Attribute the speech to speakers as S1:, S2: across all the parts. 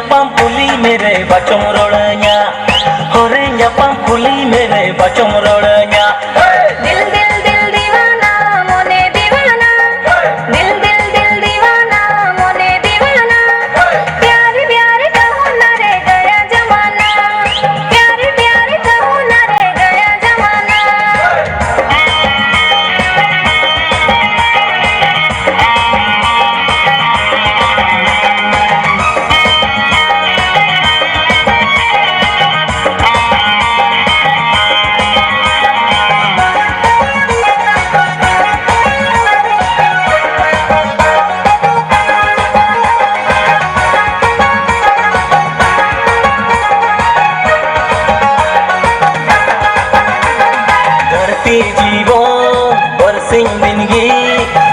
S1: nyapam puli mere bacong rolanya hore nyapam puli mere bacong rolanya
S2: दिल दिल दिल दीवाना मोने दीवाना दिल दिल दिल दीवाना मोने दीवाना प्यार प्यार कहूँ न रे गया जमाना प्यार प्यार कहूँ न रे गया जमाना
S1: जीवन बरसिंग दिनगी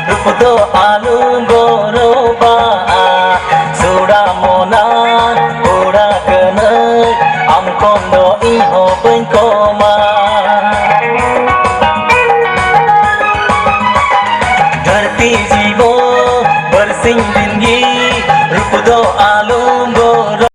S1: रूप दो आलू गोरोबा सुड़ा मोना उड़ा कन आम कोंदो इहो बंको